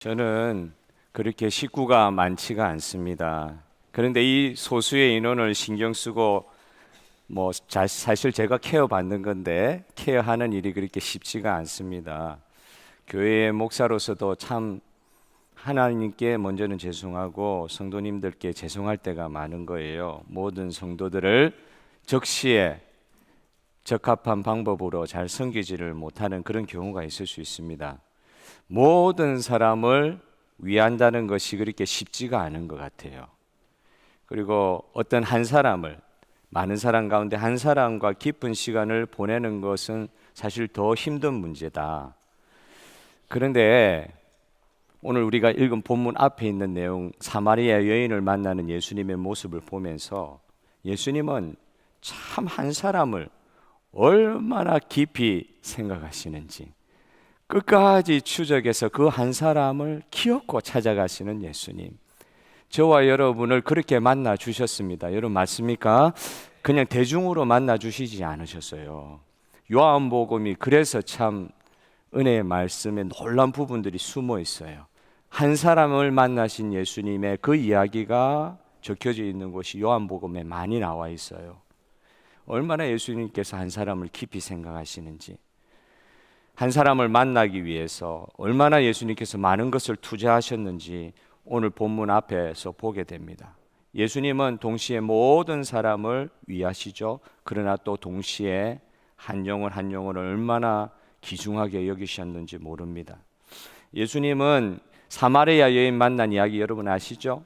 저는 그렇게 식구가 많지가 않습니다. 그런데 이 소수의 인원을 신경 쓰고 사실 제가 케어받는 건데 케어하는 일이 그렇게 쉽지가 않습니다. 교회의 목사로서도 참 하나님께 먼저는 죄송하고 성도님들께 죄송할 때가 많은 거예요. 모든 성도들을 적시에 적합한 방법으로 잘 섬기지를 못하는 그런 경우가 있을 수 있습니다. 모든 사람을 위한다는 것이 그렇게 쉽지가 않은 것 같아요. 그리고 어떤 한 사람을, 많은 사람 가운데 한 사람과 깊은 시간을 보내는 것은 사실 더 힘든 문제다. 그런데 오늘 우리가 읽은 본문 앞에 있는 내용, 사마리아 여인을 만나는 예수님의 모습을 보면서 예수님은 참 한 사람을 얼마나 깊이 생각하시는지, 끝까지 추적해서 그 한 사람을 기억고 찾아가시는 예수님. 저와 여러분을 그렇게 만나 주셨습니다. 여러분 맞습니까? 그냥 대중으로 만나 주시지 않으셨어요. 요한복음이 그래서 참 은혜의 말씀에 놀라운 부분들이 숨어 있어요. 한 사람을 만나신 예수님의 그 이야기가 적혀져 있는 곳이 요한복음에 많이 나와 있어요. 얼마나 예수님께서 한 사람을 깊이 생각하시는지, 한 사람을 만나기 위해서 얼마나 예수님께서 많은 것을 투자하셨는지 오늘 본문 앞에서 보게 됩니다. 예수님은 동시에 모든 사람을 위하시죠. 그러나 또 동시에 한 영혼 한 영혼을 얼마나 귀중하게 여기셨는지 모릅니다. 예수님은 사마리아 여인 만난 이야기 여러분 아시죠?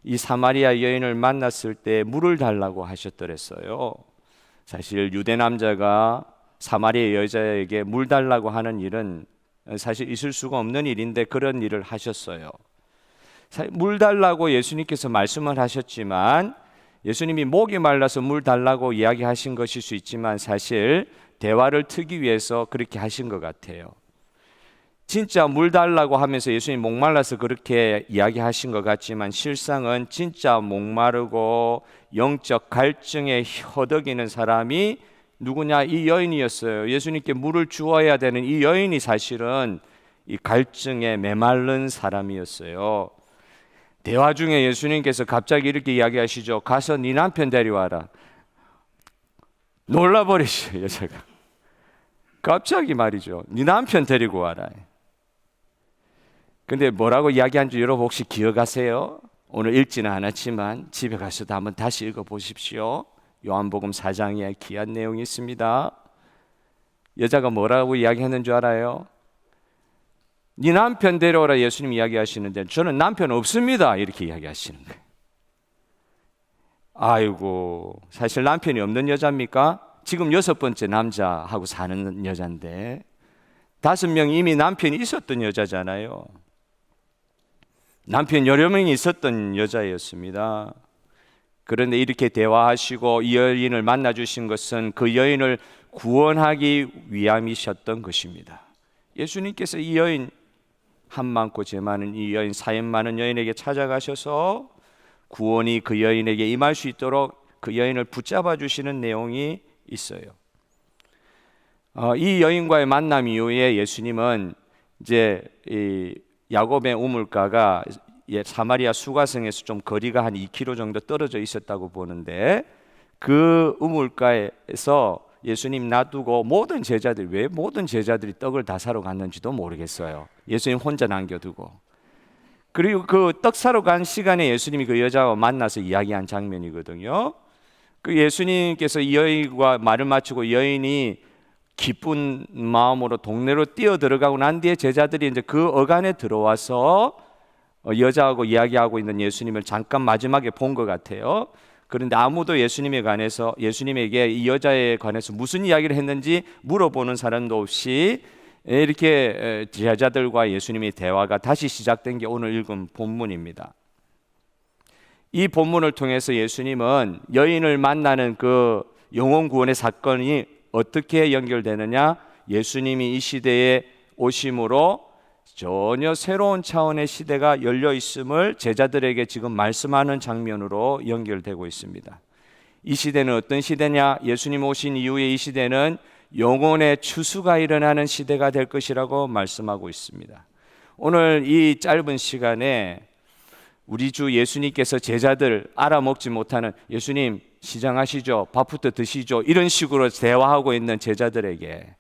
이 사마리아 여인을 만났을 때 물을 달라고 하셨더랬어요. 사실 유대 남자가 사마리아 여자에게 물 달라고 하는 일은 사실 있을 수가 없는 일인데 그런 일을 하셨어요. 물 달라고 예수님께서 말씀을 하셨지만 예수님이 목이 말라서 물 달라고 이야기하신 것일 수 있지만 사실 대화를 트기 위해서 그렇게 하신 것 같아요. 진짜 물 달라고 하면서 예수님 목말라서 그렇게 이야기하신 것 같지만 실상은 진짜 목마르고 영적 갈증에 허덕이는 사람이 누구냐? 이 여인이었어요. 예수님께 물을 주어야 되는 이 여인이 사실은 이 갈증에 메마른 사람이었어요. 대화 중에 예수님께서 갑자기 이렇게 이야기하시죠. 가서 네 남편 데려와라. 놀라버리죠, 여자가. 갑자기 말이죠. 네 남편 데리고 와라. 근데 뭐라고 이야기한지 여러분 혹시 기억하세요? 오늘 읽지는 않았지만 집에 가서도 한번 다시 읽어보십시오. 요한복음 4장에 귀한 내용이 있습니다. 여자가 뭐라고 이야기했는 줄 알아요? 네 남편 데려오라 예수님 이야기하시는데 저는 남편 없습니다 이렇게 이야기하시는 거예요. 아이고, 사실 남편이 없는 여자입니까? 지금 6번째 남자하고 사는 여자인데 5명 이미 남편이 있었던 여자잖아요. 남편 여러 명이 있었던 여자였습니다. 그런데 이렇게 대화하시고 이 여인을 만나주신 것은 그 여인을 구원하기 위함이셨던 것입니다. 예수님께서 이 여인, 한 많고 죄 많은 이 여인, 사연 많은 여인에게 찾아가셔서 구원이 그 여인에게 임할 수 있도록 그 여인을 붙잡아 주시는 내용이 있어요. 이 여인과의 만남 이후에 예수님은 이제 이 야곱의 우물가가 사마리아 수가성에서 좀 거리가 한 2km 정도 떨어져 있었다고 보는데 그 우물가에서 예수님 놔두고 왜 모든 제자들이 떡을 다 사러 갔는지도 모르겠어요. 예수님 혼자 남겨두고. 그리고 그 떡 사러 간 시간에 예수님이 그 여자와 만나서 이야기한 장면이거든요. 그 예수님께서 이 여인과 말을 마치고 여인이 기쁜 마음으로 동네로 뛰어 들어가고 난 뒤에 제자들이 이제 그 어간에 들어와서 여자하고 이야기하고 있는 예수님을 잠깐 마지막에 본 것 같아요. 그런데 아무도 예수님에게 이 여자에 관해서 무슨 이야기를 했는지 물어보는 사람도 없이 이렇게 제자들과 예수님의 대화가 다시 시작된 게 오늘 읽은 본문입니다. 이 본문을 통해서 예수님은 여인을 만나는 그 영혼 구원의 사건이 어떻게 연결되느냐? 예수님이 이 시대에 오심으로 전혀 새로운 차원의 시대가 열려 있음을 제자들에게 지금 말씀하는 장면으로 연결되고 있습니다. 이 시대는 어떤 시대냐? 예수님 오신 이후에 이 시대는 영혼의 추수가 일어나는 시대가 될 것이라고 말씀하고 있습니다. 오늘 이 짧은 시간에 우리 주 예수님께서 제자들 알아먹지 못하는 예수님 시장하시죠, 밥부터 드시죠, 이런 식으로 대화하고 있는 제자들에게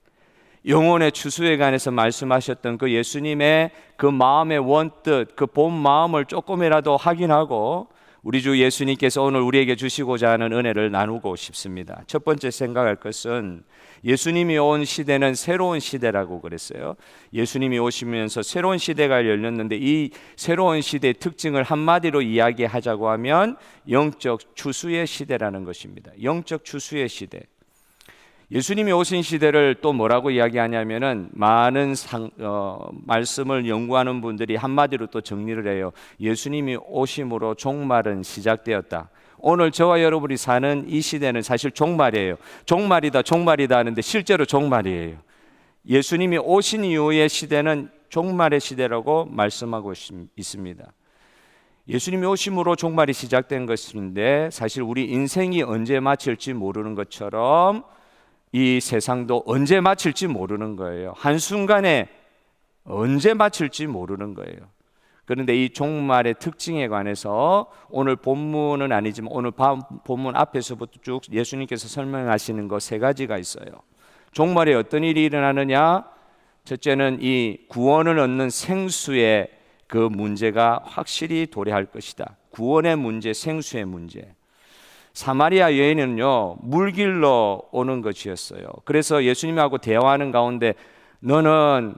영혼의 추수에 관해서 말씀하셨던 그 예수님의 그 마음의 원뜻, 그 본 마음을 조금이라도 확인하고 우리 주 예수님께서 오늘 우리에게 주시고자 하는 은혜를 나누고 싶습니다. 첫 번째 생각할 것은 예수님이 온 시대는 새로운 시대라고 그랬어요. 예수님이 오시면서 새로운 시대가 열렸는데 이 새로운 시대의 특징을 한마디로 이야기하자고 하면 영적 추수의 시대라는 것입니다. 영적 추수의 시대. 예수님이 오신 시대를 또 뭐라고 이야기하냐면은 많은 말씀을 연구하는 분들이 한마디로 또 정리를 해요. 예수님이 오심으로 종말은 시작되었다. 오늘 저와 여러분이 사는 이 시대는 사실 종말이에요. 종말이다 하는데 실제로 종말이에요. 예수님이 오신 이후의 시대는 종말의 시대라고 말씀하고 있습니다. 예수님이 오심으로 종말이 시작된 것인데 사실 우리 인생이 언제 마칠지 모르는 것처럼 이 세상도 언제 마칠지 모르는 거예요. 한순간에 언제 마칠지 모르는 거예요. 그런데 이 종말의 특징에 관해서 오늘 본문은 아니지만 오늘 본문 앞에서부터 쭉 예수님께서 설명하시는 거 세 가지가 있어요. 종말에 어떤 일이 일어나느냐? 첫째는 이 구원을 얻는 생수의 그 문제가 확실히 도래할 것이다. 구원의 문제, 생수의 문제. 사마리아 여인은요, 물길로 오는 것이었어요. 그래서 예수님하고 대화하는 가운데 너는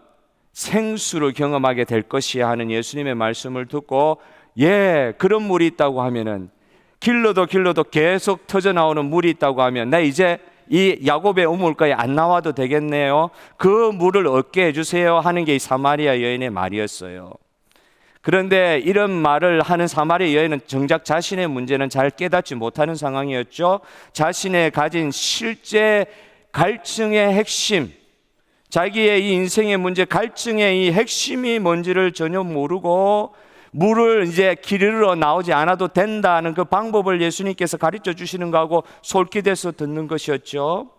생수를 경험하게 될 것이야 하는 예수님의 말씀을 듣고 그런 물이 있다고 하면은 길러도 계속 터져 나오는 물이 있다고 하면 나 이제 이 야곱의 우물가에 안 나와도 되겠네요. 그 물을 얻게 해주세요 하는 게 이 사마리아 여인의 말이었어요. 그런데 이런 말을 하는 사마리아 여인은 정작 자신의 문제는 잘 깨닫지 못하는 상황이었죠. 자신의 가진 실제 갈증의 핵심, 자기의 이 인생의 문제, 갈증의 이 핵심이 뭔지를 전혀 모르고 물을 이제 기르러 나오지 않아도 된다는 그 방법을 예수님께서 가르쳐 주시는 거하고 솔깃해서 듣는 것이었죠.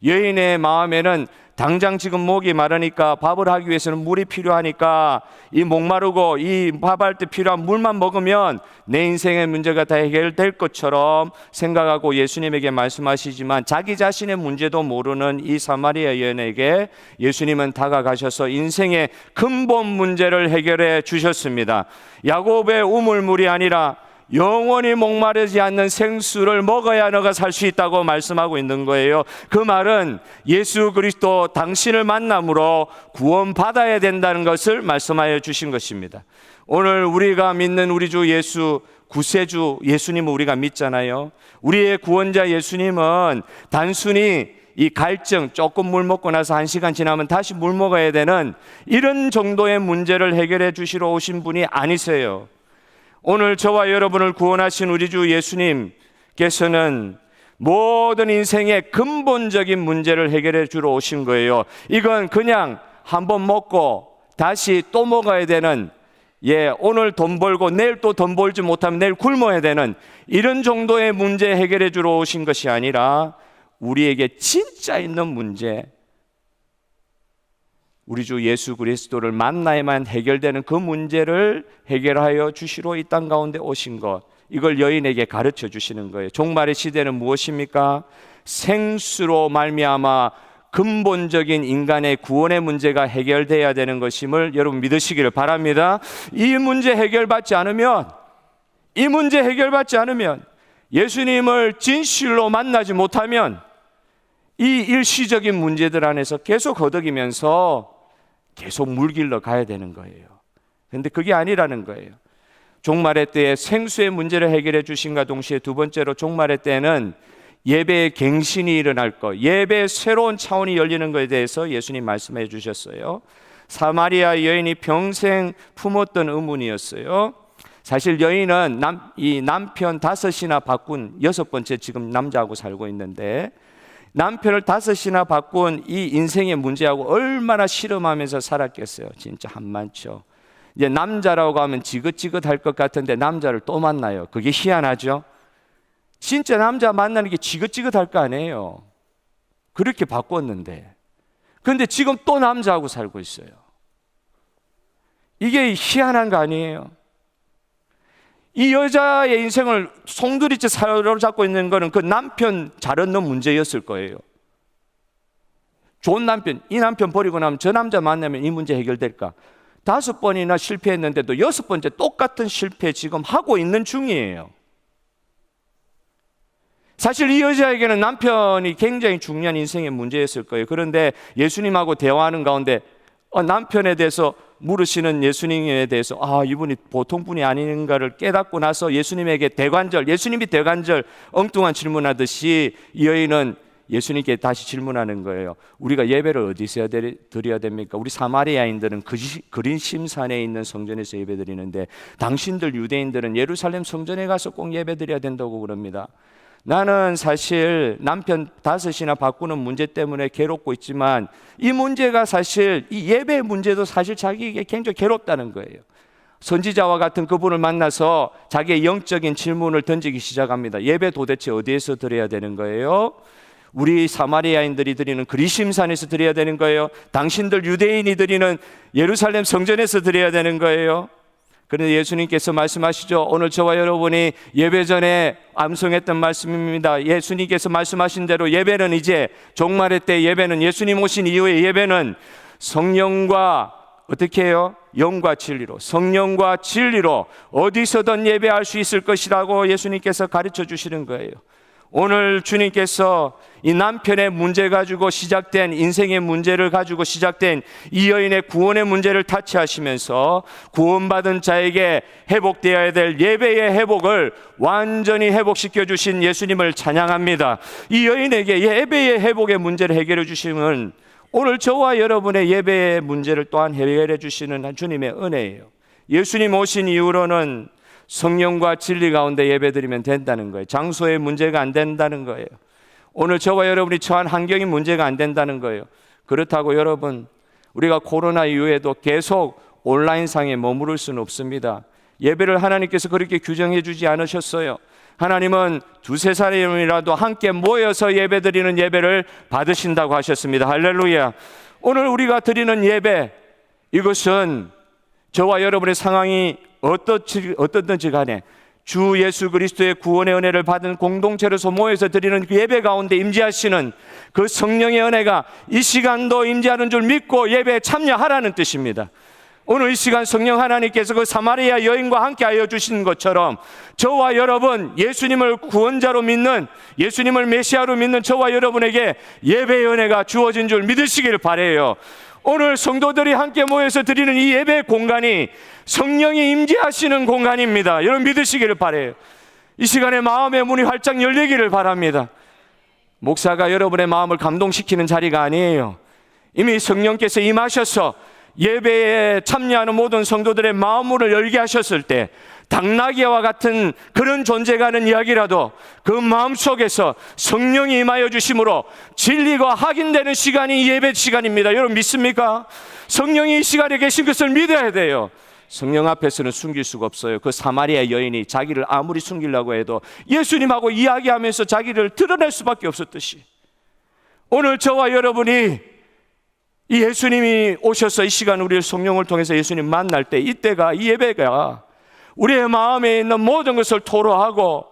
여인의 마음에는 당장 지금 목이 마르니까 밥을 하기 위해서는 물이 필요하니까 이 목마르고 이 밥할 때 필요한 물만 먹으면 내 인생의 문제가 다 해결될 것처럼 생각하고 예수님에게 말씀하시지만 자기 자신의 문제도 모르는 이 사마리아 여인에게 예수님은 다가가셔서 인생의 근본 문제를 해결해 주셨습니다. 야곱의 우물물이 아니라 영원히 목마르지 않는 생수를 먹어야 너가 살 수 있다고 말씀하고 있는 거예요. 그 말은 예수 그리스도 당신을 만남으로 구원받아야 된다는 것을 말씀하여 주신 것입니다. 오늘 우리가 믿는 우리 주 예수 구세주 예수님을 우리가 믿잖아요. 우리의 구원자 예수님은 단순히 이 갈증, 조금 물 먹고 나서 1시간 지나면 다시 물 먹어야 되는 이런 정도의 문제를 해결해 주시러 오신 분이 아니세요. 오늘 저와 여러분을 구원하신 우리 주 예수님께서는 모든 인생의 근본적인 문제를 해결해 주러 오신 거예요. 이건 그냥 한번 먹고 다시 또 먹어야 되는, 오늘 돈 벌고 내일 또 돈 벌지 못하면 내일 굶어야 되는 이런 정도의 문제 해결해 주러 오신 것이 아니라 우리에게 진짜 있는 문제, 우리 주 예수 그리스도를 만나야만 해결되는 그 문제를 해결하여 주시러 이 땅 가운데 오신 것, 이걸 여인에게 가르쳐 주시는 거예요. 종말의 시대는 무엇입니까? 생수로 말미암아 근본적인 인간의 구원의 문제가 해결돼야 되는 것임을 여러분 믿으시기를 바랍니다. 이 문제 해결받지 않으면 예수님을 진실로 만나지 못하면 이 일시적인 문제들 안에서 계속 허덕이면서 계속 물길러 가야 되는 거예요. 그런데 그게 아니라는 거예요. 종말의 때에 생수의 문제를 해결해 주신과 동시에 두 번째로 종말의 때는 예배의 갱신이 일어날 것, 예배의 새로운 차원이 열리는 것에 대해서 예수님 말씀해 주셨어요. 사마리아 여인이 평생 품었던 의문이었어요. 사실 여인은 이 남편 5이나 바꾼 6번째 지금 남자하고 살고 있는데 남편을 5이나 바꾼 이 인생의 문제하고 얼마나 실험하면서 살았겠어요. 진짜 한많죠. 이제 남자라고 하면 지긋지긋할 것 같은데 남자를 또 만나요. 그게 희한하죠. 진짜 남자 만나는 게 지긋지긋할 거 아니에요. 그렇게 바꿨는데. 그런데 지금 또 남자하고 살고 있어요. 이게 희한한 거 아니에요? 이 여자의 인생을 송두리째 사로잡고 있는 거는 그 남편 잘 얻는 문제였을 거예요. 좋은 남편, 이 남편 버리고 나면 저 남자 만나면 이 문제 해결될까? 5번이나 실패했는데도 6번째 똑같은 실패 지금 하고 있는 중이에요. 사실 이 여자에게는 남편이 굉장히 중요한 인생의 문제였을 거예요. 그런데 예수님하고 대화하는 가운데 남편에 대해서 물으시는 예수님에 대해서 이분이 보통 분이 아닌가를 깨닫고 나서 예수님에게 예수님이 대관절 엉뚱한 질문하듯이 이 여인은 예수님께 다시 질문하는 거예요. 우리가 예배를 어디서 드려야 됩니까? 우리 사마리아인들은 그린심산에 있는 성전에서 예배 드리는데 당신들 유대인들은 예루살렘 성전에 가서 꼭 예배 드려야 된다고 그럽니다. 나는 사실 남편 5이나 바꾸는 문제 때문에 괴롭고 있지만 이 문제가 사실 이 예배 문제도 사실 자기에게 굉장히 괴롭다는 거예요. 선지자와 같은 그분을 만나서 자기의 영적인 질문을 던지기 시작합니다. 예배 도대체 어디에서 드려야 되는 거예요? 우리 사마리아인들이 드리는 그리심산에서 드려야 되는 거예요? 당신들 유대인이 드리는 예루살렘 성전에서 드려야 되는 거예요? 그런데 예수님께서 말씀하시죠. 오늘 저와 여러분이 예배 전에 암송했던 말씀입니다. 예수님께서 말씀하신 대로 예배는 이제 종말의 때 예배는 예수님 오신 이후의 예배는 성령과 어떻게 해요? 영과 진리로, 성령과 진리로 어디서든 예배할 수 있을 것이라고 예수님께서 가르쳐 주시는 거예요. 오늘 주님께서 이 남편의 문제 가지고 시작된 인생의 문제를 가지고 시작된 이 여인의 구원의 문제를 타치하시면서 구원받은 자에게 회복되어야 될 예배의 회복을 완전히 회복시켜 주신 예수님을 찬양합니다. 이 여인에게 예배의 회복의 문제를 해결해 주시면 오늘 저와 여러분의 예배의 문제를 또한 해결해 주시는 주님의 은혜예요. 예수님 오신 이후로는 성령과 진리 가운데 예배드리면 된다는 거예요. 장소의 문제가 안 된다는 거예요. 오늘 저와 여러분이 처한 환경이 문제가 안 된다는 거예요. 그렇다고 여러분, 우리가 코로나 이후에도 계속 온라인상에 머무를 수는 없습니다. 예배를 하나님께서 그렇게 규정해 주지 않으셨어요. 하나님은 2-3사람이라도 함께 모여서 예배드리는 예배를 받으신다고 하셨습니다. 할렐루야. 오늘 우리가 드리는 예배, 이것은 저와 여러분의 상황이 어떻든지 간에 주 예수 그리스도의 구원의 은혜를 받은 공동체로서 모여서 드리는 그 예배 가운데 임재하시는 그 성령의 은혜가 이 시간도 임재하는 줄 믿고 예배에 참여하라는 뜻입니다. 오늘 이 시간 성령 하나님께서 그 사마리아 여인과 함께 하여 주신 것처럼 저와 여러분, 예수님을 구원자로 믿는, 예수님을 메시아로 믿는 저와 여러분에게 예배의 은혜가 주어진 줄 믿으시기를 바라요. 오늘 성도들이 함께 모여서 드리는 이 예배 공간이 성령이 임재하시는 공간입니다. 여러분 믿으시기를 바라요. 이 시간에 마음의 문이 활짝 열리기를 바랍니다. 목사가 여러분의 마음을 감동시키는 자리가 아니에요. 이미 성령께서 임하셔서 예배에 참여하는 모든 성도들의 마음문을 열게 하셨을 때 당나귀와 같은 그런 존재가 하는 이야기라도 그 마음속에서 성령이 임하여 주심으로 진리가 확인되는 시간이 예배 시간입니다. 여러분 믿습니까? 성령이 이 시간에 계신 것을 믿어야 돼요. 성령 앞에서는 숨길 수가 없어요. 그 사마리아 여인이 자기를 아무리 숨기려고 해도 예수님하고 이야기하면서 자기를 드러낼 수밖에 없었듯이 오늘 저와 여러분이 이 예수님이 오셔서 이 시간 우리를 성령을 통해서 예수님 만날 때 이때가 이 예배가 우리의 마음에 있는 모든 것을 토로하고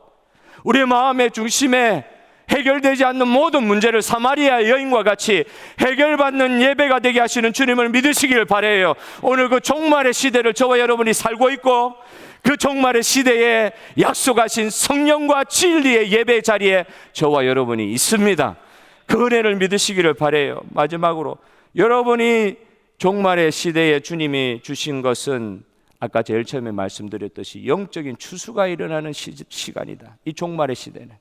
우리의 마음의 중심에 해결되지 않는 모든 문제를 사마리아 여인과 같이 해결받는 예배가 되게 하시는 주님을 믿으시기를 바라요. 오늘 그 종말의 시대를 저와 여러분이 살고 있고 그 종말의 시대에 약속하신 성령과 진리의 예배 자리에 저와 여러분이 있습니다. 그 은혜를 믿으시기를 바라요. 마지막으로 여러분이 종말의 시대에 주님이 주신 것은 아까 제일 처음에 말씀드렸듯이 영적인 추수가 일어나는 시간이다. 이 종말의 시대는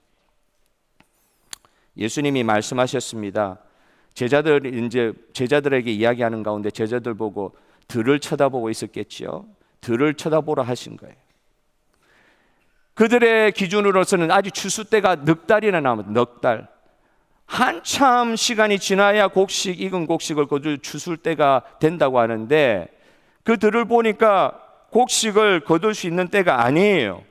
예수님이 말씀하셨습니다. 제자들에게 이야기하는 가운데 제자들 보고 들을 쳐다보고 있었겠지요. 들을 쳐다보라 하신 거예요. 그들의 기준으로서는 아직 추수 때가 넉 달이나 남았다. 넉 달. 한참 시간이 지나야 익은 곡식을 거둘 추수 때가 된다고 하는데 그 들을 보니까 곡식을 거둘 수 있는 때가 아니에요.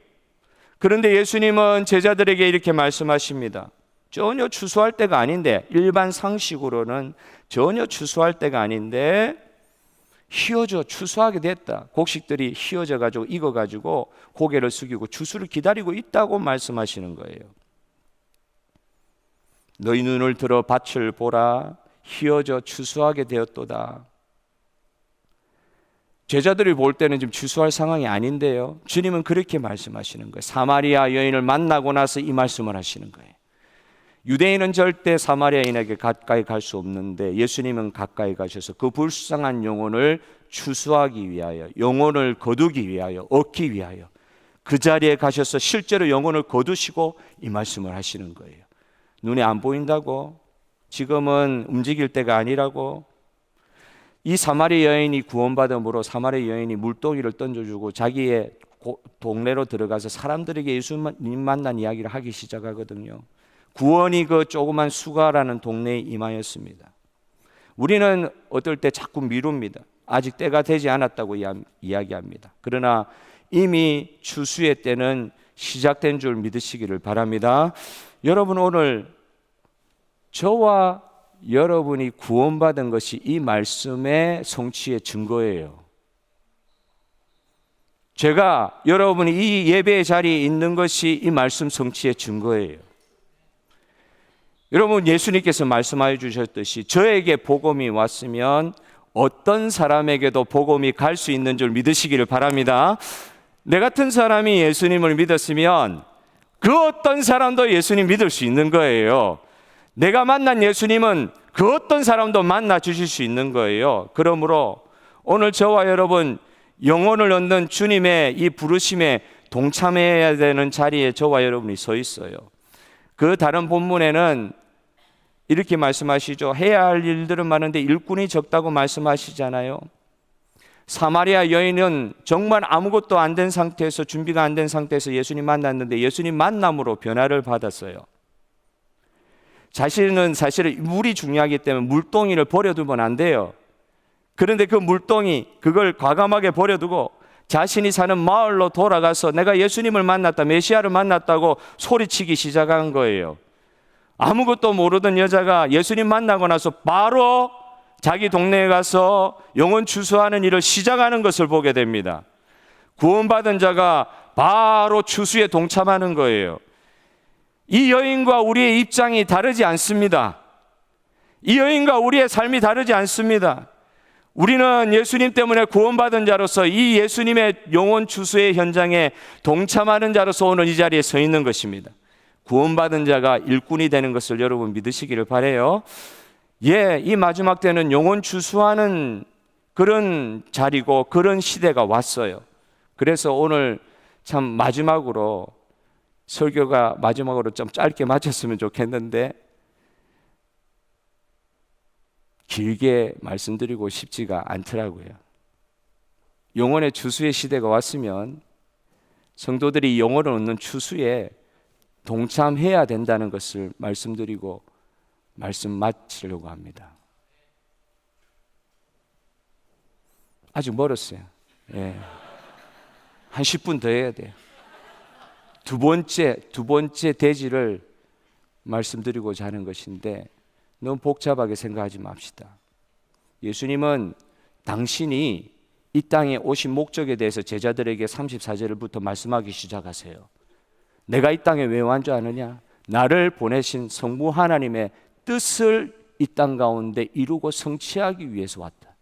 그런데 예수님은 제자들에게 이렇게 말씀하십니다. 전혀 추수할 때가 아닌데, 일반 상식으로는 전혀 추수할 때가 아닌데 휘어져 추수하게 됐다. 곡식들이 휘어져 가지고 익어 가지고 고개를 숙이고 추수를 기다리고 있다고 말씀하시는 거예요. 너희 눈을 들어 밭을 보라. 휘어져 추수하게 되었도다. 제자들이 볼 때는 지금 추수할 상황이 아닌데요, 주님은 그렇게 말씀하시는 거예요. 사마리아 여인을 만나고 나서 이 말씀을 하시는 거예요. 유대인은 절대 사마리아인에게 가까이 갈 수 없는데 예수님은 가까이 가셔서 그 불쌍한 영혼을 추수하기 위하여, 영혼을 거두기 위하여, 얻기 위하여 그 자리에 가셔서 실제로 영혼을 거두시고 이 말씀을 하시는 거예요. 눈에 안 보인다고? 지금은 움직일 때가 아니라고? 이 사마리아 여인이 구원받음으로 사마리아 여인이 물동이를 던져주고 자기의 동네로 들어가서 사람들에게 예수님 만난 이야기를 하기 시작하거든요. 구원이 그 조그만 수가라는 동네에 임하였습니다. 우리는 어떨 때 자꾸 미룹니다. 아직 때가 되지 않았다고 이야기합니다. 그러나 이미 추수의 때는 시작된 줄 믿으시기를 바랍니다. 여러분, 오늘 저와 여러분이 구원받은 것이 이 말씀의 성취의 증거예요. 제가 여러분이 이 예배의 자리에 있는 것이 이 말씀 성취의 증거예요. 여러분, 예수님께서 말씀하여 주셨듯이 저에게 복음이 왔으면 어떤 사람에게도 복음이 갈 수 있는 줄 믿으시기를 바랍니다. 내 같은 사람이 예수님을 믿었으면 그 어떤 사람도 예수님 믿을 수 있는 거예요. 내가 만난 예수님은 그 어떤 사람도 만나 주실 수 있는 거예요. 그러므로 오늘 저와 여러분 영혼을 얻는 주님의 이 부르심에 동참해야 되는 자리에 저와 여러분이 서 있어요. 그 다른 본문에는 이렇게 말씀하시죠. 해야 할 일들은 많은데 일꾼이 적다고 말씀하시잖아요. 사마리아 여인은 정말 아무것도 안 된 상태에서, 준비가 안 된 상태에서 예수님 만났는데 예수님 만남으로 변화를 받았어요. 자신은 사실은 물이 중요하기 때문에 물동이를 버려두면 안 돼요. 그런데 그 물동이 그걸 과감하게 버려두고 자신이 사는 마을로 돌아가서 내가 예수님을 만났다, 메시아를 만났다고 소리치기 시작한 거예요. 아무것도 모르던 여자가 예수님 만나고 나서 바로 자기 동네에 가서 영혼 추수하는 일을 시작하는 것을 보게 됩니다. 구원받은 자가 바로 추수에 동참하는 거예요. 이 여인과 우리의 입장이 다르지 않습니다. 이 여인과 우리의 삶이 다르지 않습니다. 우리는 예수님 때문에 구원받은 자로서 이 예수님의 영혼 추수의 현장에 동참하는 자로서 오늘 이 자리에 서 있는 것입니다. 구원받은 자가 일꾼이 되는 것을 여러분 믿으시기를 바라요. 이 마지막 때는 영혼 추수하는 그런 자리고 그런 시대가 왔어요. 그래서 오늘 참 마지막으로, 설교가 마지막으로 좀 짧게 마쳤으면 좋겠는데 길게 말씀드리고 싶지가 않더라고요. 영혼의 추수의 시대가 왔으면 성도들이 영혼을 얻는 추수에 동참해야 된다는 것을 말씀드리고 말씀 마치려고 합니다. 아직 멀었어요. 한 10분 더 해야 돼요. 두 번째 대지를 말씀드리고자 하는 것인데 너무 복잡하게 생각하지 맙시다. 예수님은 당신이 이 땅에 오신 목적에 대해서 제자들에게 34절부터 말씀하기 시작하세요. 내가 이 땅에 왜 온 줄 아느냐? 나를 보내신 성부 하나님의 뜻을 이 땅 가운데 이루고 성취하기 위해서 왔다.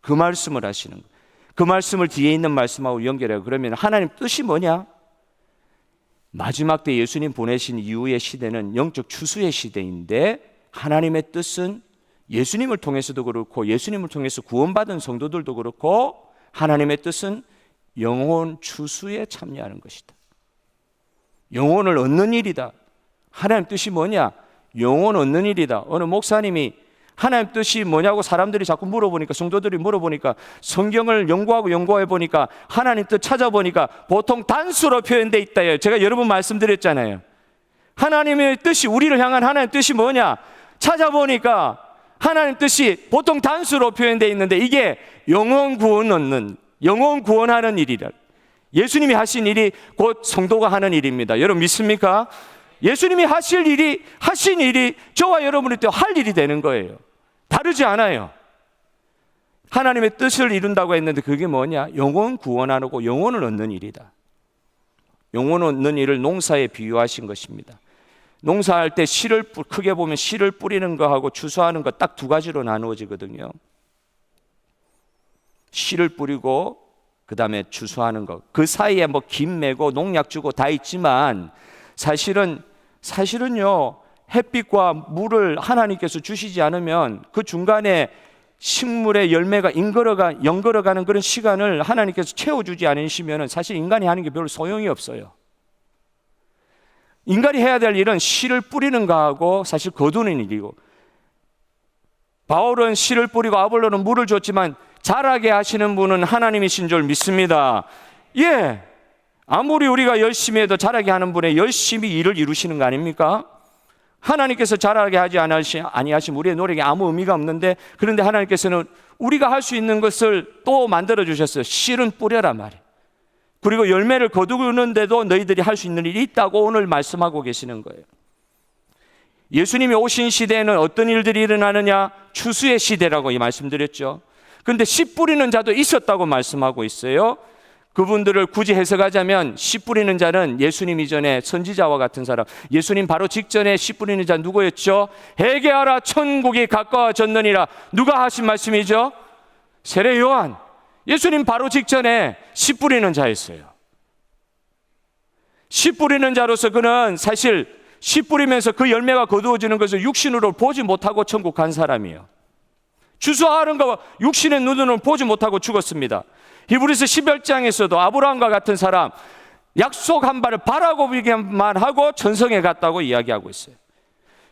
그 말씀을 하시는 거예요. 그 말씀을 뒤에 있는 말씀하고 연결해요. 그러면 하나님 뜻이 뭐냐? 마지막 때 예수님 보내신 이후의 시대는 영적 추수의 시대인데 하나님의 뜻은 예수님을 통해서도 그렇고 예수님을 통해서 구원받은 성도들도 그렇고 하나님의 뜻은 영혼 추수에 참여하는 것이다. 영혼을 얻는 일이다. 하나님 뜻이 뭐냐? 영혼 얻는 일이다. 어느 목사님이 하나님 뜻이 뭐냐고 사람들이 자꾸 물어보니까, 성도들이 물어보니까 성경을 연구해 보니까 하나님 뜻 찾아보니까 보통 단수로 표현되어 있다요. 제가 여러 번 말씀드렸잖아요. 하나님의 뜻이, 우리를 향한 하나님 뜻이 뭐냐? 찾아보니까 하나님 뜻이 보통 단수로 표현되어 있는데 이게 영혼 구원 얻는, 영혼 구원하는 일이라. 예수님이 하신 일이 곧 성도가 하는 일입니다. 여러분 믿습니까? 예수님이 하신 일이 저와 여러분이 또 할 일이 되는 거예요. 다르지 않아요. 하나님의 뜻을 이룬다고 했는데 그게 뭐냐? 영혼 구원하고 영혼을 얻는 일이다. 영혼을 얻는 일을 농사에 비유하신 것입니다. 농사할 때 씨를 크게 보면 씨를 뿌리는 거하고 추수하는 거 딱 두 가지로 나누어지거든요. 씨를 뿌리고 그 다음에 추수하는 것. 그 사이에 뭐 김 매고 농약 주고 다 있지만 사실은요, 햇빛과 물을 하나님께서 주시지 않으면 그 중간에 식물의 열매가 연걸어가는 그런 시간을 하나님께서 채워주지 않으시면 사실 인간이 하는 게 별로 소용이 없어요. 인간이 해야 될 일은 씨를 뿌리는 거하고 사실 거두는 일이고, 바울은 씨를 뿌리고 아볼로는 물을 줬지만 자라게 하시는 분은 하나님이신 줄 믿습니다. 예, 아무리 우리가 열심히 해도 자라게 하는 분의 열심히 일을 이루시는 거 아닙니까? 하나님께서 자라게 하지 아니하시면 우리의 노력이 아무 의미가 없는데, 그런데 하나님께서는 우리가 할 수 있는 것을 또 만들어 주셨어요. 씨는 뿌려라 말이에요. 그리고 열매를 거두는데도 너희들이 할 수 있는 일이 있다고 오늘 말씀하고 계시는 거예요. 예수님이 오신 시대에는 어떤 일들이 일어나느냐? 추수의 시대라고 말씀드렸죠. 그런데 씨 뿌리는 자도 있었다고 말씀하고 있어요. 그분들을 굳이 해석하자면 씨 뿌리는 자는 예수님 이전에 선지자와 같은 사람, 예수님 바로 직전에 씨 뿌리는 자 누구였죠? 회개하라 천국이 가까워졌느니라. 누가 하신 말씀이죠? 세례 요한. 예수님 바로 직전에 씨 뿌리는 자였어요. 씨 뿌리는 자로서 그는 사실 씨 뿌리면서 그 열매가 거두어지는 것을 육신으로 보지 못하고 천국 간 사람이에요. 추수하는 거 육신의 눈으로는 보지 못하고 죽었습니다. 히브리서 11장에서도 아브라함과 같은 사람, 약속한 바를 바라고 보기만 하고 천성에 갔다고 이야기하고 있어요.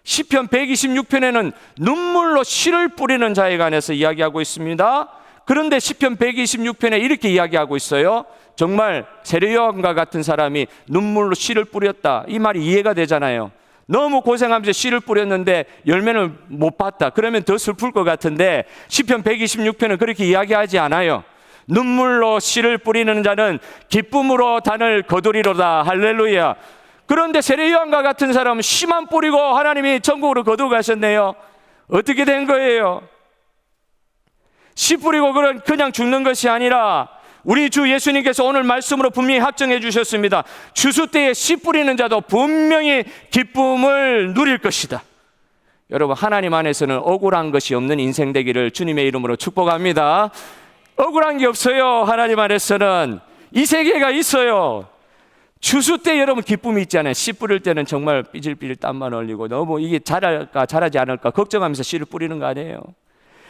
시편 126편에는 눈물로 씨를 뿌리는 자에 관해서 이야기하고 있습니다. 그런데 시편 126편에 이렇게 이야기하고 있어요. 정말 세례 요한과 같은 사람이 눈물로 씨를 뿌렸다, 이 말이 이해가 되잖아요. 너무 고생하면서 씨를 뿌렸는데 열매를 못 봤다, 그러면 더 슬플 것 같은데 시편 126편은 그렇게 이야기하지 않아요. 눈물로 씨를 뿌리는 자는 기쁨으로 단을 거두리로다. 할렐루야. 그런데 세례 요한과 같은 사람은 씨만 뿌리고 하나님이 천국으로 거두고 가셨네요. 어떻게 된 거예요? 씨 뿌리고 그냥 죽는 것이 아니라 우리 주 예수님께서 오늘 말씀으로 분명히 확정해 주셨습니다. 추수 때에 씨 뿌리는 자도 분명히 기쁨을 누릴 것이다. 여러분, 하나님 안에서는 억울한 것이 없는 인생 되기를 주님의 이름으로 축복합니다. 억울한 게 없어요. 하나님 안에서는 이 세계가 있어요. 추수 때 여러분 기쁨이 있잖아요. 씨 뿌릴 때는 정말 삐질삐질 땀만 흘리고 너무 이게 자랄까 자라지 않을까 걱정하면서 씨를 뿌리는 거 아니에요.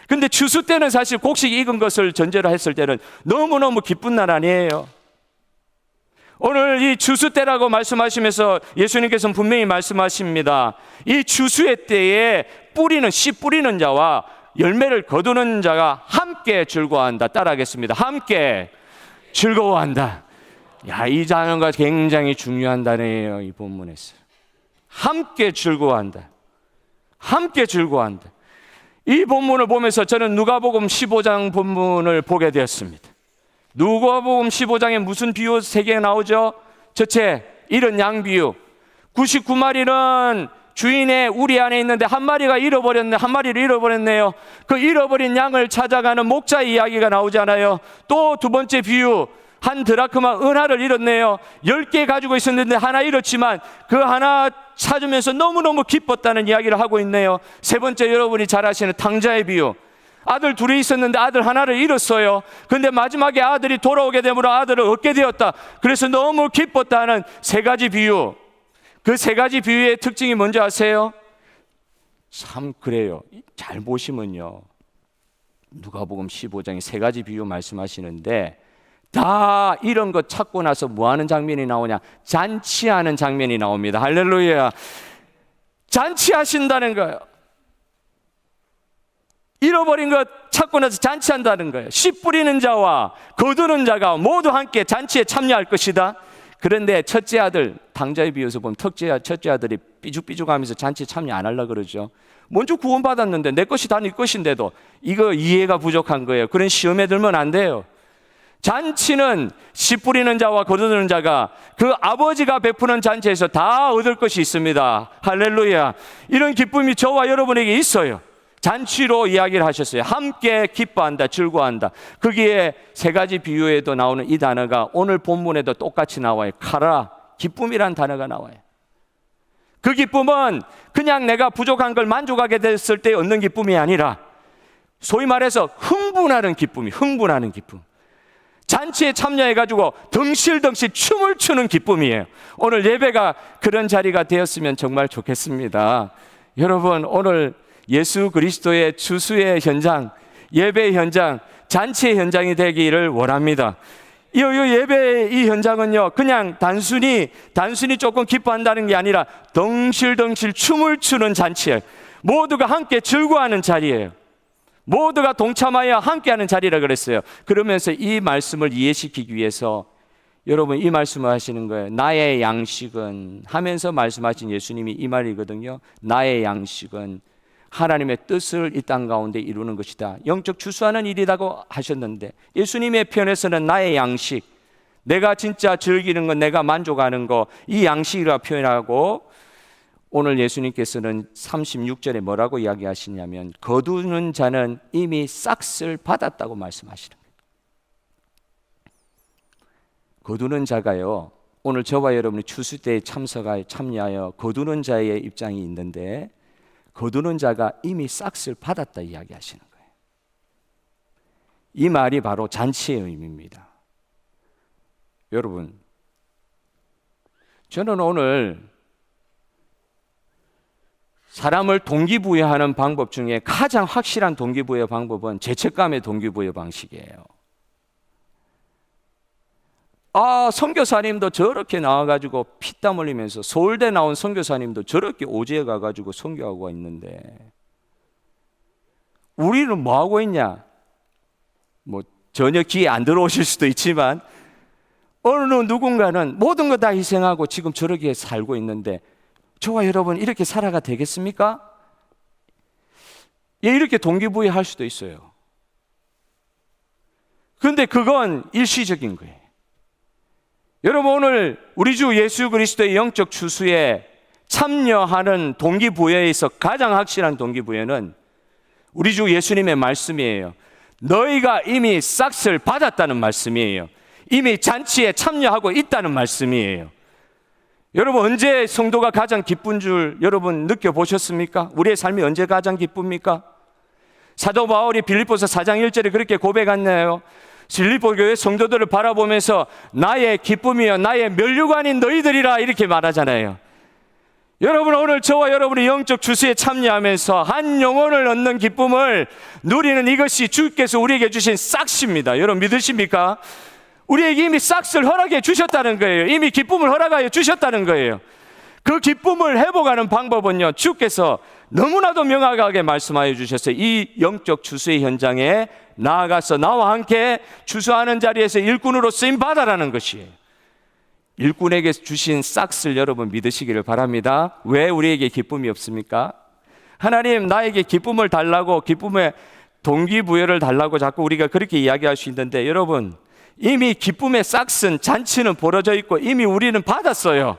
근데 추수 때는 사실 곡식 익은 것을 전제로 했을 때는 너무너무 기쁜 날 아니에요. 오늘 이 추수 때라고 말씀하시면서 예수님께서는 분명히 말씀하십니다. 이 추수의 때에 씨 뿌리는 자와 열매를 거두는 자가 함께 즐거워한다. 따라하겠습니다. 함께 즐거워한다. 야, 이 단어가 굉장히 중요한 단어예요. 이 본문에서 함께 즐거워한다. 함께 즐거워한다. 이 본문을 보면서 저는 누가복음 15장 본문을 보게 되었습니다. 누가복음 15장에 무슨 비유 세 개 나오죠? 첫째, 잃은 양 비유. 99마리는 주인의 우리 안에 있는데 한 마리를 잃어버렸네요. 그 잃어버린 양을 찾아가는 목자의 이야기가 나오잖아요. 또 두 번째 비유, 한 드라크마 은하를 잃었네요. 10개 가지고 있었는데 하나 잃었지만 그 하나 찾으면서 너무너무 기뻤다는 이야기를 하고 있네요. 세 번째, 여러분이 잘 아시는 탕자의 비유. 아들 둘이 있었는데 아들 하나를 잃었어요. 근데 마지막에 아들이 돌아오게 되므로 아들을 얻게 되었다. 그래서 너무 기뻤다는 세 가지 비유. 그 세 가지 비유의 특징이 뭔지 아세요? 참 그래요. 잘 보시면요, 누가복음 15장에 세 가지 비유 말씀하시는데 다 이런 거 찾고 나서 뭐 하는 장면이 나오냐? 잔치하는 장면이 나옵니다. 할렐루야. 잔치하신다는 거예요. 잃어버린 것 찾고 나서 잔치한다는 거예요. 씨 뿌리는 자와 거두는 자가 모두 함께 잔치에 참여할 것이다. 그런데 첫째 아들, 탕자의 비유에서 보면 첫째 아들이 삐죽삐죽하면서 잔치에 참여 안 하려고 그러죠. 먼저 구원받았는데 내 것이 다 네 것인데도 이거 이해가 부족한 거예요. 그런 시험에 들면 안 돼요. 잔치는 씨 뿌리는 자와 거두는 자가 그 아버지가 베푸는 잔치에서 다 얻을 것이 있습니다. 할렐루야. 이런 기쁨이 저와 여러분에게 있어요. 잔치로 이야기를 하셨어요. 함께 기뻐한다, 즐거워한다. 거기에 세 가지 비유에도 나오는 이 단어가 오늘 본문에도 똑같이 나와요. 카라, 기쁨이란 단어가 나와요. 그 기쁨은 그냥 내가 부족한 걸 만족하게 됐을 때 얻는 기쁨이 아니라 소위 말해서 흥분하는 기쁨. 잔치에 참여해가지고 덩실덩실 춤을 추는 기쁨이에요. 오늘 예배가 그런 자리가 되었으면 정말 좋겠습니다. 여러분, 오늘 예수 그리스도의 추수의 현장, 예배의 현장, 잔치의 현장이 되기를 원합니다. 이 예배의 이 현장은요, 그냥 단순히 조금 기뻐한다는 게 아니라 덩실덩실 춤을 추는 잔치예요. 모두가 함께 즐거워하는 자리예요. 모두가 동참하여 함께하는 자리라 그랬어요. 그러면서 이 말씀을 이해시키기 위해서 여러분 이 말씀을 하시는 거예요. 나의 양식은 하면서 말씀하신 예수님이 이 말이거든요. 나의 양식은 하나님의 뜻을 이 땅 가운데 이루는 것이다. 영적 추수하는 일이라고 하셨는데 예수님의 편에서는 나의 양식, 내가 진짜 즐기는 것, 내가 만족하는 것, 이 양식이라고 표현하고 오늘 예수님께서는 36절에 뭐라고 이야기하시냐면 거두는 자는 이미 싹을 받았다고 말씀하시는 거예요. 거두는 자가요, 오늘 저와 여러분이 추수 때에 참여하여 거두는 자의 입장이 있는데 거두는 자가 이미 싹을 받았다 이야기하시는 거예요. 이 말이 바로 잔치의 의미입니다. 여러분, 저는 오늘 사람을 동기부여하는 방법 중에 가장 확실한 동기부여 방법은 죄책감의 동기부여 방식이에요. 선교사님도 저렇게 나와가지고 피땀 흘리면서 서울대 나온 선교사님도 저렇게 오지에 가가지고 선교하고 있는데 우리는 뭐하고 있냐? 뭐 전혀 귀에 안 들어오실 수도 있지만 어느 누군가는 모든 거 다 희생하고 지금 저렇게 살고 있는데 저와 여러분 이렇게 살아가 되겠습니까? 이렇게 동기부여할 수도 있어요. 그런데 그건 일시적인 거예요. 여러분, 오늘 우리 주 예수 그리스도의 영적 추수에 참여하는 동기부여에서 가장 확실한 동기부여는 우리 주 예수님의 말씀이에요. 너희가 이미 싹을 받았다는 말씀이에요. 이미 잔치에 참여하고 있다는 말씀이에요. 여러분, 언제 성도가 가장 기쁜 줄 여러분 느껴보셨습니까? 우리의 삶이 언제 가장 기쁩니까? 사도 바울이 빌립보서 4장 1절에 그렇게 고백했네요. 빌립보 교회 성도들을 바라보면서 나의 기쁨이여 나의 면류관인 너희들이라 이렇게 말하잖아요. 여러분, 오늘 저와 여러분이 영적 추수에 참여하면서 한 영혼을 얻는 기쁨을 누리는 이것이 주께서 우리에게 주신 싹입니다. 여러분 믿으십니까? 우리에게 이미 싹을 허락해 주셨다는 거예요. 이미 기쁨을 허락하여 주셨다는 거예요. 그 기쁨을 회복하는 방법은요, 주께서 너무나도 명확하게 말씀하여 주셨어요. 이 영적 추수의 현장에 나아가서 나와 함께 추수하는 자리에서 일꾼으로 쓰임 받아라는 것이에요. 일꾼에게 주신 싹을 여러분 믿으시기를 바랍니다. 왜 우리에게 기쁨이 없습니까? 하나님 나에게 기쁨을 달라고, 기쁨의 동기부여를 달라고 자꾸 우리가 그렇게 이야기할 수 있는데 여러분, 이미 기쁨의 싹은 잔치는 벌어져 있고 이미 우리는 받았어요.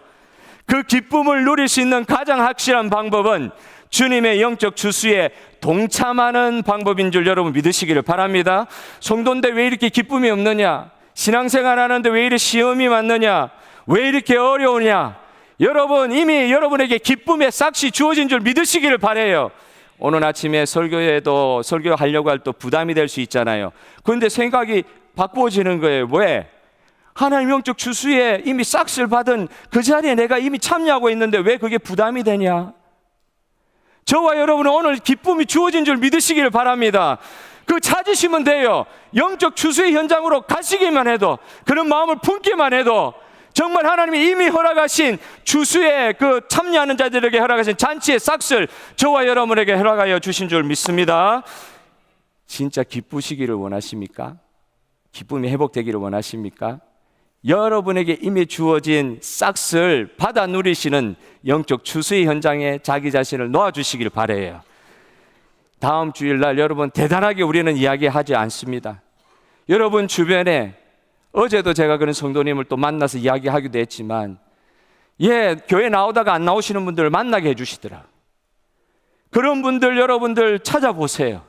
그 기쁨을 누릴 수 있는 가장 확실한 방법은 주님의 영적 추수에 동참하는 방법인 줄 여러분 믿으시기를 바랍니다. 성도인데 왜 이렇게 기쁨이 없느냐? 신앙생활 하는데 왜 이렇게 시험이 많느냐? 왜 이렇게 어려우냐? 여러분, 이미 여러분에게 기쁨의 싹이 주어진 줄 믿으시기를 바라요. 오늘 아침에 설교에도 설교하려고 할 때 부담이 될 수 있잖아요. 그런데 생각이 바꾸어지는 거예요. 왜? 하나님 영적 추수에 이미 싹을 받은 그 자리에 내가 이미 참여하고 있는데 왜 그게 부담이 되냐? 저와 여러분은 오늘 기쁨이 주어진 줄 믿으시기를 바랍니다. 그 찾으시면 돼요. 영적 추수의 현장으로 가시기만 해도, 그런 마음을 품기만 해도 정말 하나님이 이미 허락하신 추수에 그 참여하는 자들에게 허락하신 잔치의 싹을 저와 여러분에게 허락하여 주신 줄 믿습니다. 진짜 기쁘시기를 원하십니까? 기쁨이 회복되기를 원하십니까? 여러분에게 이미 주어진 싹을 받아 누리시는 영적 추수의 현장에 자기 자신을 놓아주시길 바라요. 다음 주일날 여러분 대단하게 우리는 이야기하지 않습니다. 여러분 주변에 어제도 제가 그런 성도님을 또 만나서 이야기하기도 했지만 교회 나오다가 안 나오시는 분들을 만나게 해주시더라. 그런 분들 여러분들 찾아보세요.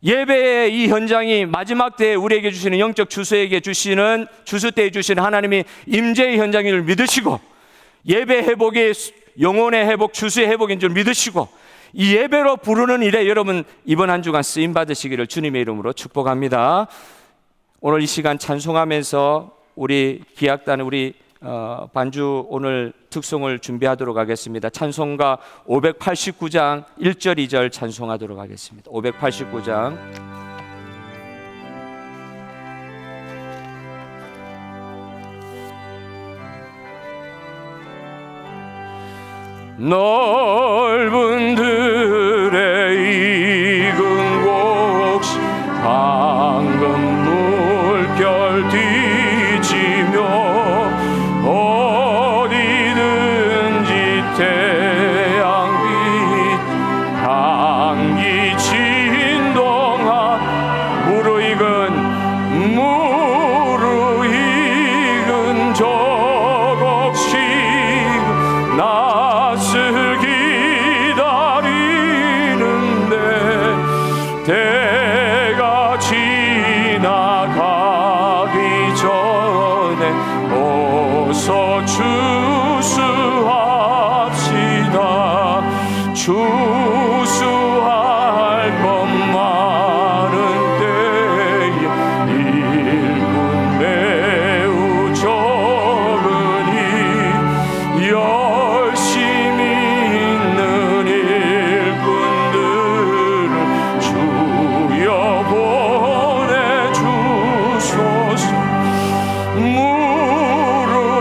예배의 이 현장이 마지막 때에 우리에게 주시는 영적 주수에게 주시는 주수 때에 주시는 하나님이 임재의 현장인 줄 믿으시고, 예배 회복의 영혼의 회복, 주수의 회복인 줄 믿으시고, 이 예배로 부르는 일에 여러분 이번 한 주간 쓰임 받으시기를 주님의 이름으로 축복합니다. 오늘 이 시간 찬송하면서 우리 기악단 우리 반주 오늘 특송을 준비하도록 하겠습니다. 찬송가 589장 1절 2절 찬송하도록 하겠습니다. 589장 넓은 들의 익은 곡식 황금 물결 뒤지며 어디든지 태양빛 향기 진동한 무르익은 저곡식 낯을 기다리는데 때가 지나가기 전에 어서 추수합시다. 추수할 것 많은 때에 일꾼 매우 적으니 열심히 있는 일꾼들을 주여 보내주소서. 무르익은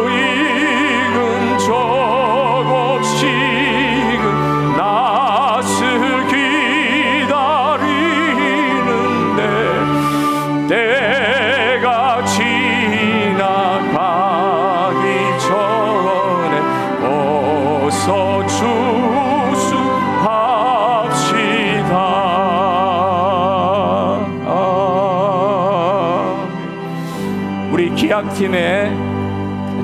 저곡식은 낯을 기다리는데 때가 지나가기 전에 어서 추수합시다. 우리 기악팀의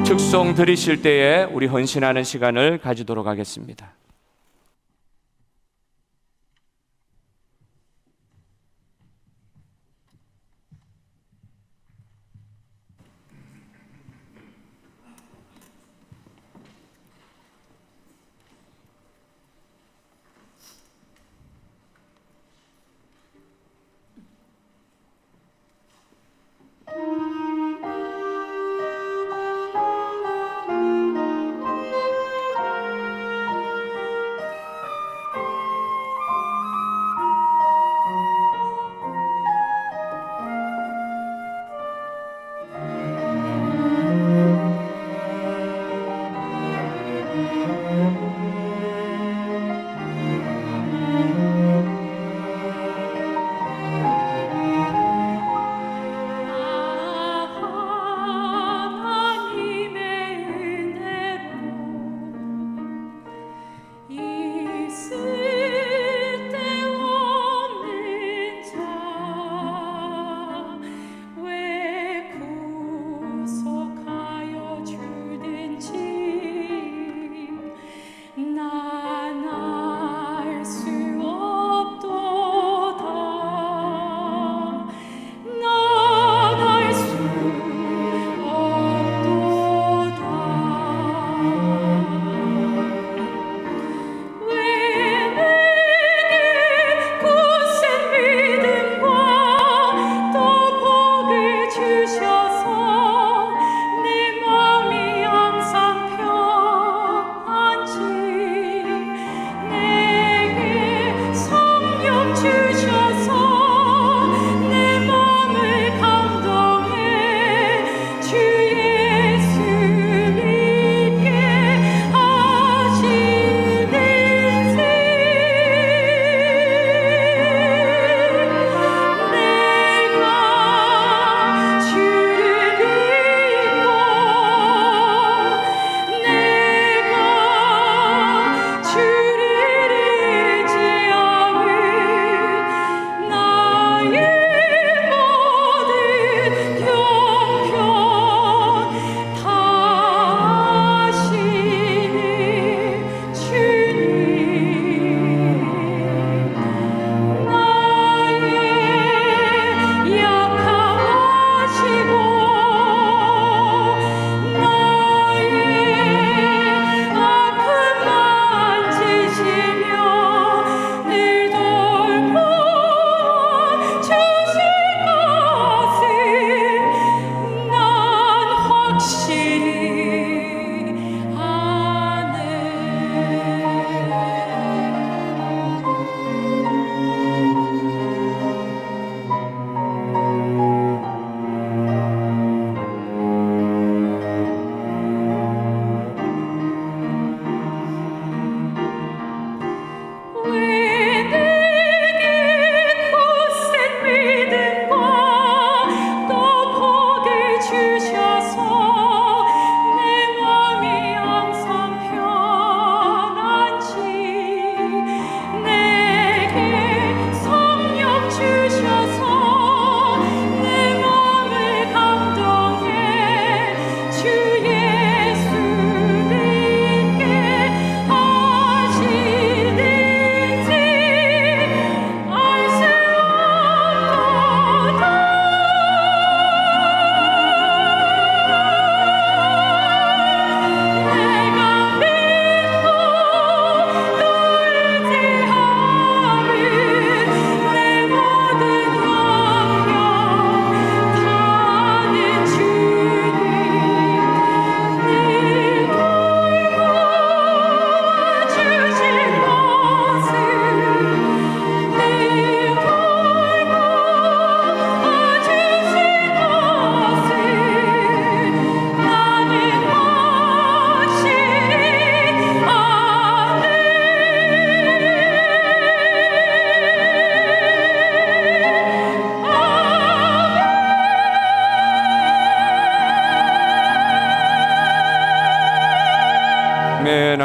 특송 들으실 때에 우리 헌신하는 시간을 가지도록 하겠습니다.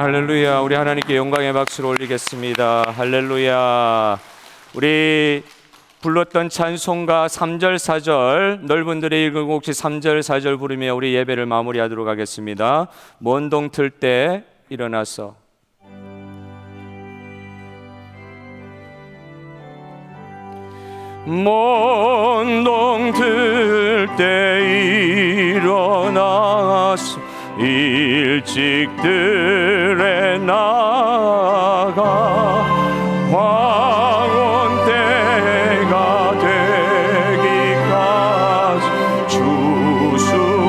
할렐루야. 우리 하나님께 영광의 박수를 올리겠습니다. 할렐루야. 우리 불렀던 찬송가 3절 4절 넓은들의 읽은 곡시 3절 4절 부르며 우리 예배를 마무리하도록 하겠습니다. 먼 동 틀 때 일어나서. 먼 동 틀 때 일어나서 일찍 들에 나가 황혼 때가 되기까지 주수하게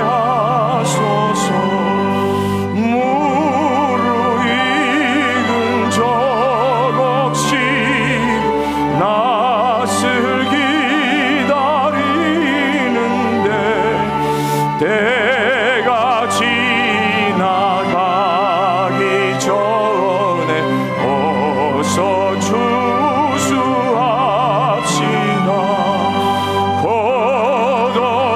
하소서. 무르익은 저곡시 낯을 기다리는데 때가 지나가기 전에 어서 추수합시다.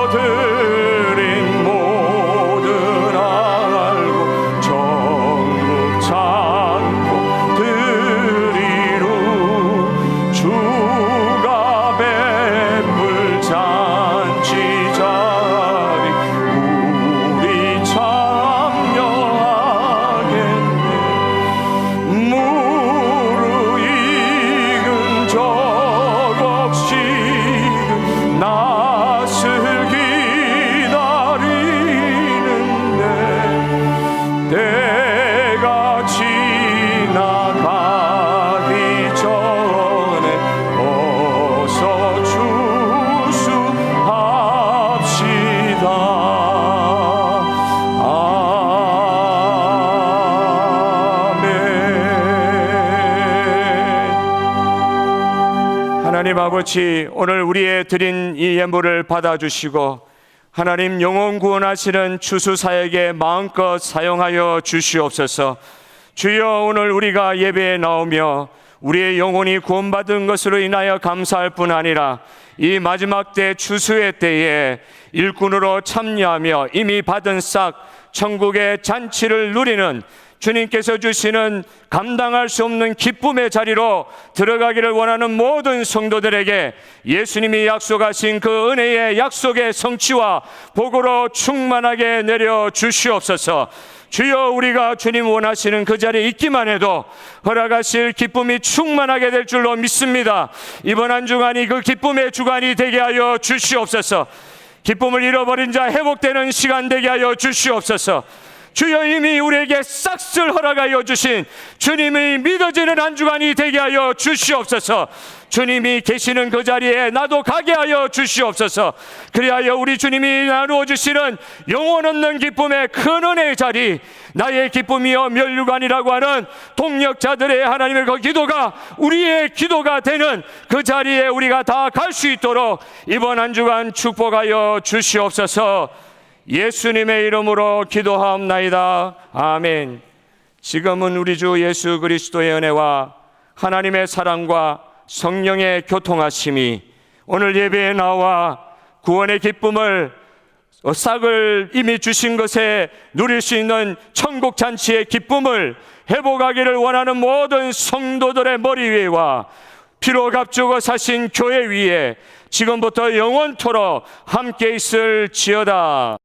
거둬들인 모든 알고 전국 찬고 드리루 주가 베풀 잔치 자리 우리 참여하겠네. 무르익은 저곡식은 낯을 기다리는데 때가 지나가기 전에 어서 추수합시다. 아멘. 하나님 아버지, 오늘 우리의 드린 이 예물을 받아주시고 하나님 영혼 구원하시는 추수사에게 마음껏 사용하여 주시옵소서. 주여, 오늘 우리가 예배에 나오며 우리의 영혼이 구원받은 것으로 인하여 감사할 뿐 아니라 이 마지막 때 추수의 때에 일꾼으로 참여하며 이미 받은 싹 천국의 잔치를 누리는 주님께서 주시는 감당할 수 없는 기쁨의 자리로 들어가기를 원하는 모든 성도들에게 예수님이 약속하신 그 은혜의 약속의 성취와 복으로 충만하게 내려 주시옵소서. 주여, 우리가 주님 원하시는 그 자리에 있기만 해도 허락하실 기쁨이 충만하게 될 줄로 믿습니다. 이번 한 주간이 그 기쁨의 주간이 되게 하여 주시옵소서. 기쁨을 잃어버린 자 회복되는 시간 되게 하여 주시옵소서. 주여, 이미 우리에게 싹쓸 허락하여 주신 주님이 믿어지는 한 주간이 되게 하여 주시옵소서. 주님이 계시는 그 자리에 나도 가게 하여 주시옵소서. 그리하여 우리 주님이 나누어 주시는 영원 없는 기쁨의 큰 은혜의 자리, 나의 기쁨이여 멸류관이라고 하는 동력자들의 하나님의 그 기도가 우리의 기도가 되는 그 자리에 우리가 다 갈 수 있도록 이번 한 주간 축복하여 주시옵소서. 예수님의 이름으로 기도하옵나이다. 아멘. 지금은 우리 주 예수 그리스도의 은혜와 하나님의 사랑과 성령의 교통하심이 오늘 예배에 나와 구원의 기쁨을 싹을 이미 주신 것에 누릴 수 있는 천국 잔치의 기쁨을 회복하기를 원하는 모든 성도들의 머리 위에와 피로 값주고 사신 교회 위에 지금부터 영원토록 함께 있을지어다.